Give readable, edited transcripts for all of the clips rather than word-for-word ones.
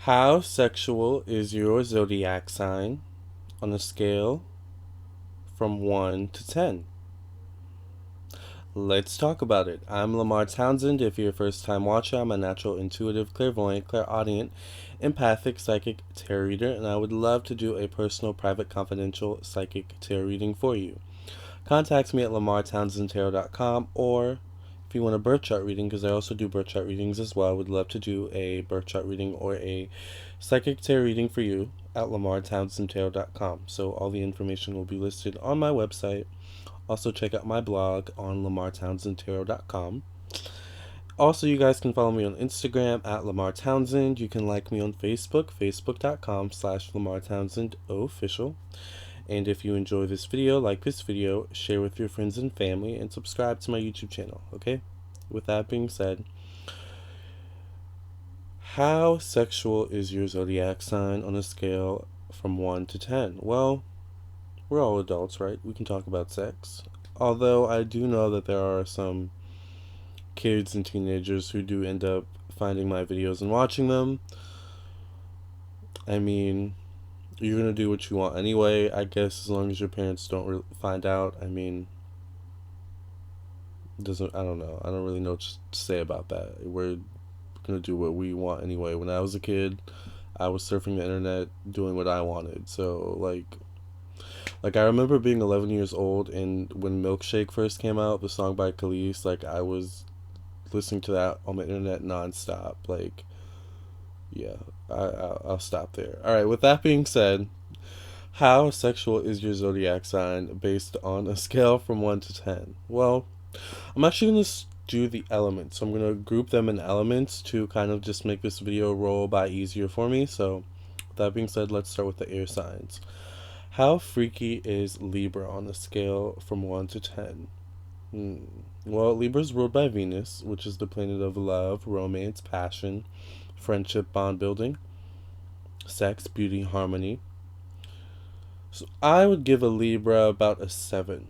How sexual is your zodiac sign on a scale from 1 to 10? Let's talk about it. I'm Lamar Townsend. If you're a first time watcher, I'm a natural intuitive, clairvoyant, clairaudient, empathic, psychic tarot reader, and I would love to do a personal, private, confidential psychic tarot reading for you. Contact me at lamartownsendtarot.com, or if you want a birth chart reading, because I also do birth chart readings as well, I would love to do a birth chart reading or a psychic tarot reading for you at lamartownsendtarot.com. So all the information will be listed on my website. Also check out my blog on lamartownsendtarot.com. Also, you guys can follow me on Instagram at Lamar Townsend. You can like me on Facebook, facebook.com/LamarTownsendOfficial. And if you enjoy this video, like this video, share with your friends and family, and subscribe to my YouTube channel, okay? With that being said, how sexual is your zodiac sign on a scale from 1 to 10? Well, we're all adults, right? We can talk about sex. Although I do know that there are some kids and teenagers who do end up finding my videos and watching them. I mean, you're gonna do what you want anyway, I guess, as long as your parents don't find out. I mean, I don't know. I don't really know what to say about that. We're gonna do what we want anyway. When I was a kid, I was surfing the internet doing what I wanted. So like I remember being 11 years old, and when Milkshake first came out, the song by Khalees, like I was listening to that on the internet nonstop. Like, yeah, I'll stop there. All right. With that being said, how sexual is your zodiac sign based on a scale from 1 to 10? Well, I'm actually going to do the elements. So I'm going to group them in elements to kind of just make this video roll by easier for me. So with that being said, let's start with the air signs. How freaky is Libra on a scale from 1 to 10? Well, Libra is ruled by Venus, which is the planet of love, romance, passion, friendship, bond building, sex, beauty, harmony. So I would give a Libra about a 7.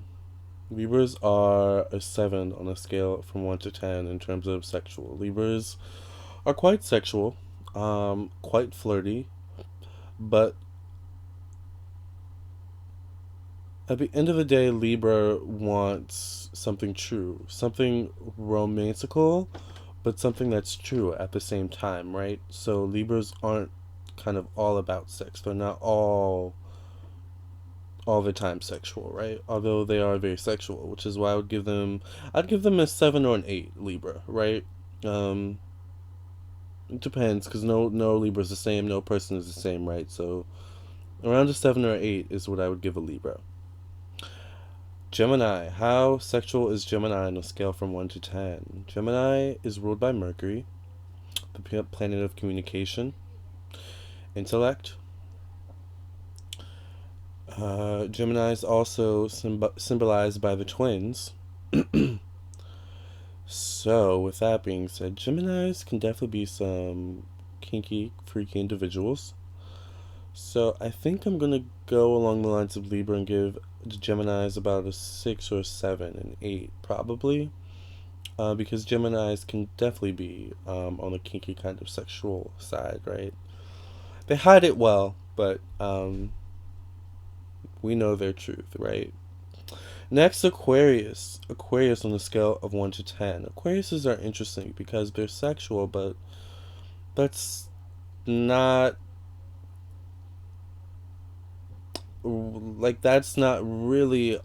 Libras are a 7 on a scale from 1 to 10 in terms of sexual. Libras are quite sexual, quite flirty, but at the end of the day, Libra wants something true, something romantical, but something that's true at the same time, right? So Libras aren't kind of all about sex. They're not all the time sexual, right? Although they are very sexual, which is why I'd give them a 7 or an 8 Libra, right? It depends, because no Libra's the same, no person is the same, right? So around a 7 or 8 is what I would give a Libra. Gemini. How sexual is Gemini on a scale from 1 to 10? Gemini is ruled by Mercury, the planet of communication, intellect. Gemini is also symbolized by the twins. So, with that being said, Geminis can definitely be some kinky, freaky individuals. So, I think I'm going to go along the lines of Libra and give Geminis about a 6 or 7, an 8, probably. Because Geminis can definitely be on the kinky kind of sexual side, right? They hide it well, but we know their truth, right? Next, Aquarius. Aquarius on the scale of 1 to 10. Aquariuses are interesting because they're sexual, but that's not that's not really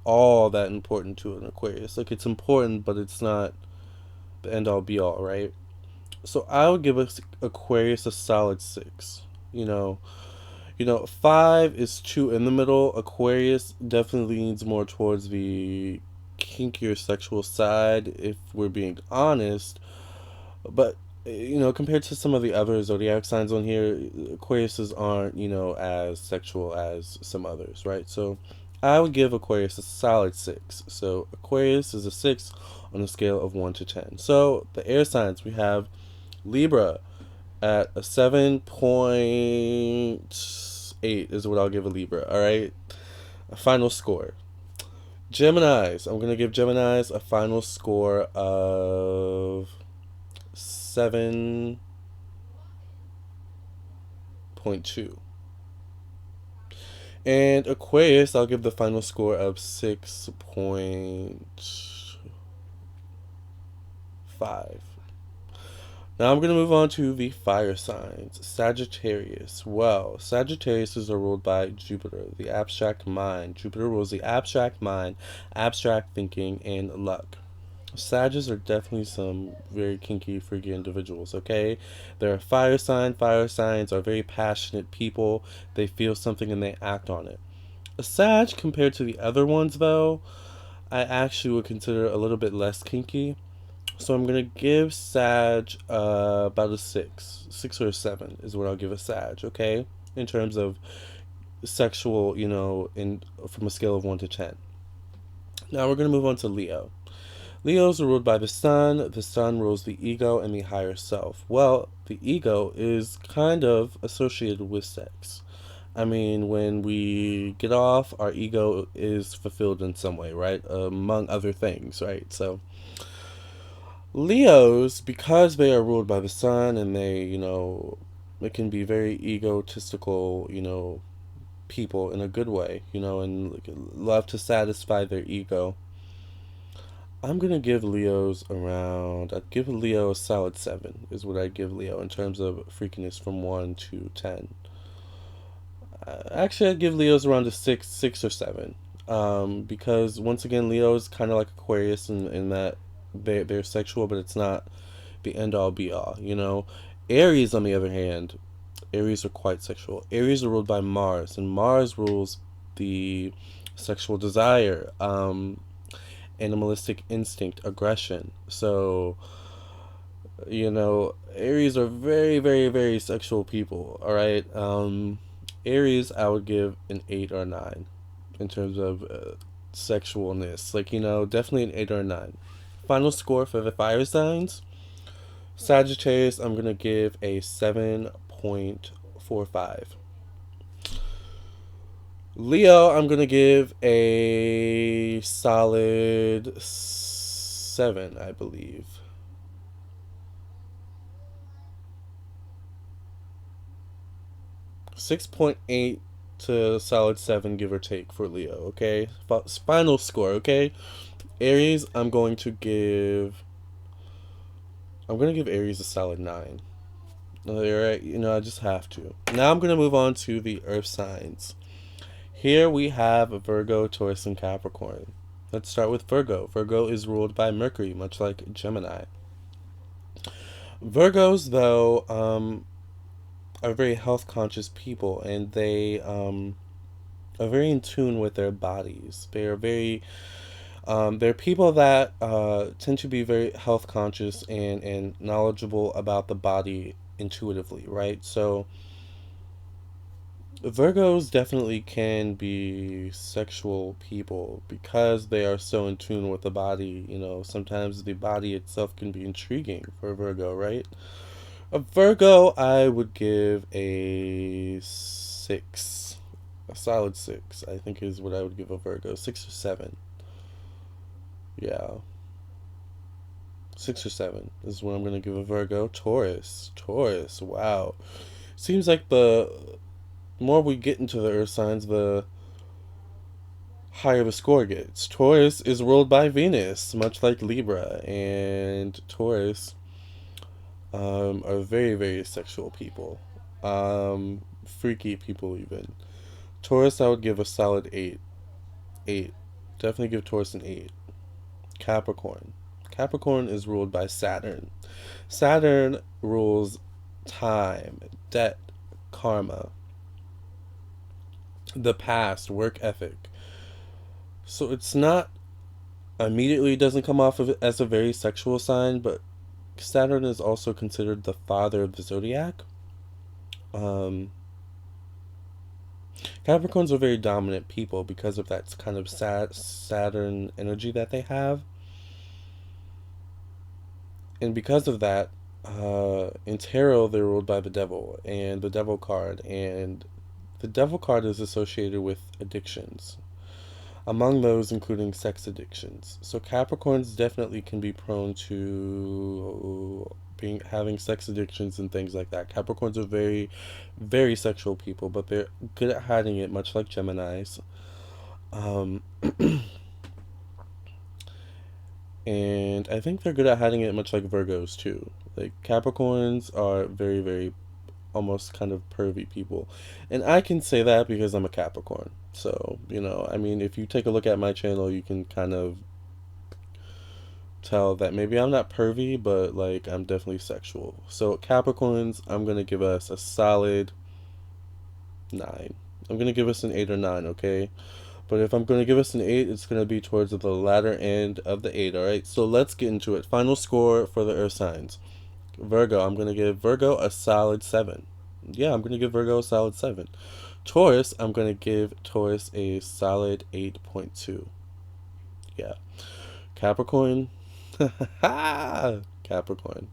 all that important to an Aquarius. Like, it's important, but it's not the end all be all, right? So I would give Aquarius a solid 6. You know, 5 is 2 in the middle. Aquarius definitely leans more towards the kinkier sexual side, if we're being honest. But, compared to some of the other zodiac signs on here, Aquariuses aren't, as sexual as some others, right? So I would give Aquarius a solid 6. So Aquarius is a 6 on a scale of 1 to 10. So the air signs, we have Libra at a 7.8 is what I'll give a Libra, alright? A final score. Geminis. I'm going to give Geminis a final score of 7. 8.2. And Aquarius, I'll give the final score of 6.5. Now I'm going to move on to the fire signs. Sagittarius. Well, Sagittarius are ruled by Jupiter, the abstract mind. Jupiter rules the abstract mind, abstract thinking, and luck. Sagittarius are definitely some very kinky, freaky individuals, okay? They're a fire sign. Fire signs are very passionate people. They feel something and they act on it. A Sag, compared to the other ones, though, I actually would consider a little bit less kinky. So I'm gonna give Sag about a 6 or a 7 is what I'll give a Sag. Okay, in terms of sexual, in from a scale of 1 to 10. Now we're gonna move on to Leo. Leos are ruled by the sun. The sun rules the ego and the higher self. Well, the ego is kind of associated with sex. I mean, when we get off, our ego is fulfilled in some way, right? Among other things, right? So Leos, because they are ruled by the sun and it can be very egotistical, people in a good way, and love to satisfy their ego. I'm gonna give I'd give Leo a solid 7, is what I'd give Leo in terms of freakiness from 1 to 10. Actually, I'd give Leos around a 6 or 7. Because once again, Leo is kind of like Aquarius in that they're sexual, but it's not the end all be all. Aries, on the other hand, Aries are quite sexual. Aries are ruled by Mars, and Mars rules the sexual desire, animalistic instinct, aggression. So, Aries are very, very, very sexual people. All right. Aries, I would give an 8 or 9 in terms of sexualness. Definitely an 8 or 9. Final score for the fire signs. Sagittarius, I'm gonna give a 7.45. Leo, I'm gonna give a solid 7, I believe. 6.8 to solid 7, give or take, for Leo. Okay, final score. Okay, Aries, I'm gonna give Aries a solid 9. Alright, I just have to. Now I'm gonna move on to the Earth signs. Here we have Virgo, Taurus, and Capricorn. Let's start with Virgo. Virgo is ruled by Mercury, much like Gemini. Virgos, though, are very health conscious people, and they are very in tune with their bodies. They are very they're people that tend to be very health conscious and knowledgeable about the body intuitively, right? So Virgos definitely can be sexual people because they are so in tune with the body. Sometimes the body itself can be intriguing for a Virgo, right? A Virgo, I would give a 6. A solid 6, I think, is what I would give a Virgo. 6 or 7. Yeah. 6 or 7 is what I'm going to give a Virgo. Taurus, wow. Seems like the more we get into the earth signs, the higher the score gets. Taurus is ruled by Venus, much like Libra, and Taurus are very, very sexual people. Freaky people, even. Taurus, I would give a solid 8. 8. Definitely give Taurus an 8. Capricorn. Capricorn is ruled by Saturn. Saturn rules time, debt, karma, the past, work ethic. So it's not immediately doesn't come off of it as a very sexual sign, but Saturn is also considered the father of the Zodiac. Capricorns are very dominant people because of that kind of Saturn energy that they have. And because of that, in tarot, they're ruled by the devil and the devil card. And the devil card is associated with addictions, among those including sex addictions. So Capricorns definitely can be prone to having sex addictions and things like that. Capricorns are very, very sexual people, but they're good at hiding it, much like Geminis. Um, and I think they're good at hiding it, much like Virgos too. Like Capricorns are very, very almost kind of pervy people, and I can say that because I'm a Capricorn. So I mean, if you take a look at my channel, you can kind of tell that maybe I'm not pervy, but like I'm definitely sexual. So Capricorns, I'm gonna give us a solid 9. I'm gonna give us an 8 or 9, okay? But if I'm gonna give us an 8, it's gonna be towards the latter end of the 8. All right. So let's get into it. Final score for the Earth signs. Virgo, I'm gonna give Virgo a solid 7. Yeah, I'm gonna give Virgo a solid 7. Taurus, I'm gonna give Taurus a solid 8.2. Yeah. Capricorn, Capricorn.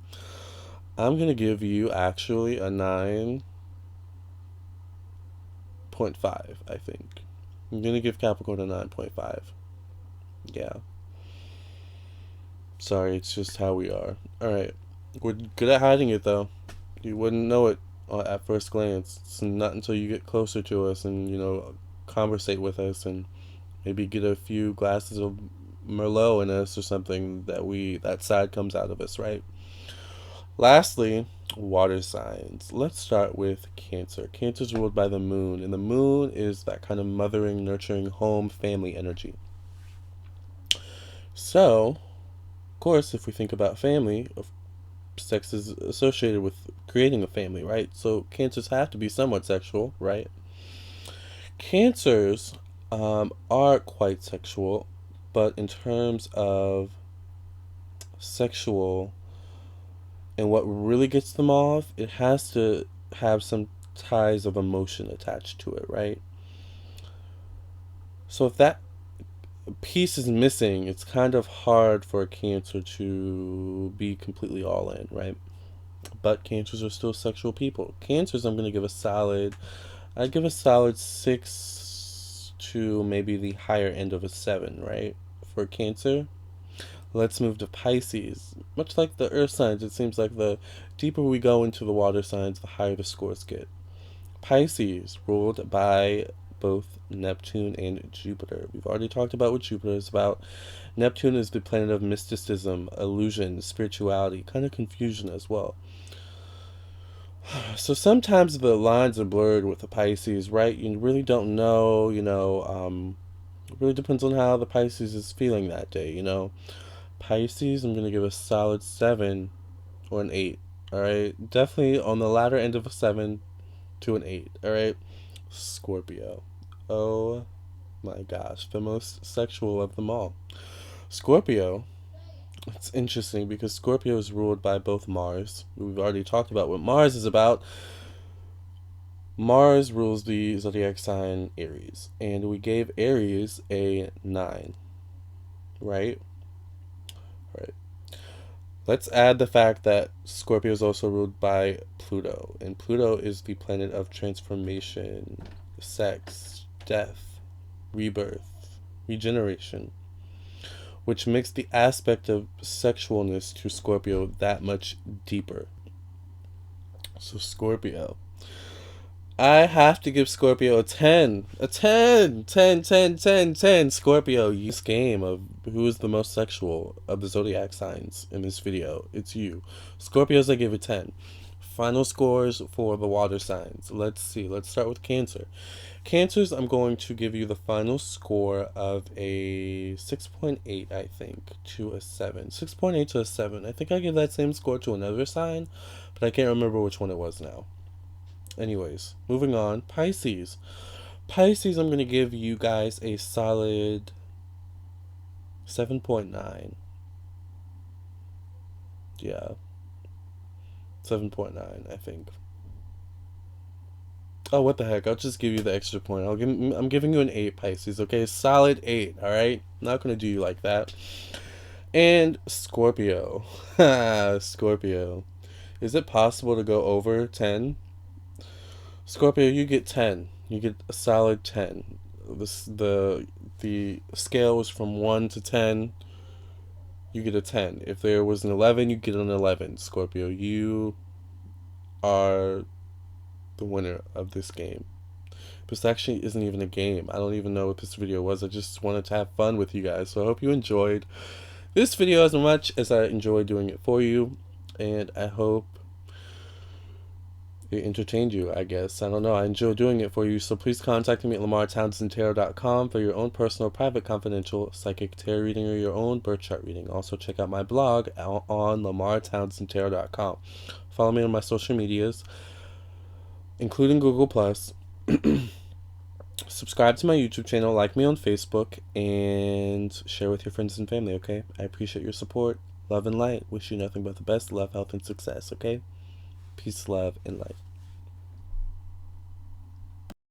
I'm gonna give you actually a 9.5, I think. I'm gonna give Capricorn a 9.5. Yeah. Sorry, it's just how we are. Alright. We're good at hiding it though. You wouldn't know it at first glance. It's not until you get closer to us and, conversate with us and maybe get a few glasses of Merlot in us or something that side comes out of us, right? Lastly, water signs. Let's start with Cancer. Cancer is ruled by the moon, and the moon is that kind of mothering, nurturing, home, family energy. So, of course, if we think about family, sex is associated with creating a family, right? So Cancers have to be somewhat sexual, right? Cancers are quite sexual, but in terms of sexual and what really gets them off, it has to have some ties of emotion attached to it, right? So if that piece is missing, it's kind of hard for a Cancer to be completely all in, right? But Cancers are still sexual people. Cancers, I'm going to give a solid, I'd give a solid 6 to maybe the higher end of a 7, right? For Cancer. Let's move to Pisces. Much like the earth signs, it seems like the deeper we go into the water signs, the higher the scores get. Pisces, ruled by both Neptune and Jupiter. We've already talked about what Jupiter is about. Neptune is the planet of mysticism, illusion, spirituality, kind of confusion as well. So sometimes the lines are blurred with the Pisces, right? You really don't know, it really depends on how the Pisces is feeling that day. Pisces, I'm going to give a solid 7 or an 8. All right. Definitely on the latter end of a 7 to an 8. All right. Scorpio. Oh my gosh. The most sexual of them all. Scorpio. It's interesting because Scorpio is ruled by both Mars. We've already talked about what Mars is about. Mars rules the zodiac sign Aries. And we gave Aries a 9. Right? Right. Let's add the fact that Scorpio is also ruled by Pluto, and Pluto is the planet of transformation, sex, death, rebirth, regeneration, which makes the aspect of sexualness to Scorpio that much deeper. So Scorpio, I have to give Scorpio a 10. A 10! 10, 10, 10, 10. Scorpio, you game of who is the most sexual of the zodiac signs in this video. It's you. Scorpios, I give a 10. Final scores for the water signs. Let's see. Let's start with Cancer. Cancers, I'm going to give you the final score of a 6.8, I think, to a 7. 6.8 to a 7. I think I give that same score to another sign, but I can't remember which one it was now. Anyways, moving on. Pisces. Pisces, I'm going to give you guys a solid 7.9. Yeah. 7.9, I think. Oh, what the heck. I'll just give you the extra point. I'm giving you an 8, Pisces, okay? Solid 8, alright? Not going to do you like that. And Scorpio. Scorpio. Is it possible to go over 10? Scorpio, you get 10. You get a solid 10. The scale was from 1 to 10. you get a 10. If there was an 11, you get an 11. Scorpio, you are the winner of this game. This actually isn't even a game. I don't even know what this video was. I just wanted to have fun with you guys. So I hope you enjoyed this video as much as I enjoy doing it for you. And I hope it entertained you, I guess. I don't know. I enjoy doing it for you. So please contact me at lamartownsendtarot.com for your own personal, private, confidential psychic tarot reading or your own birth chart reading. Also, check out my blog on lamartownsendtarot.com. Follow me on my social medias, including Google+. Subscribe to my YouTube channel, like me on Facebook, and share with your friends and family, okay? I appreciate your support. Love and light. Wish you nothing but the best. Love, health, and success, okay? Peace, love, and light.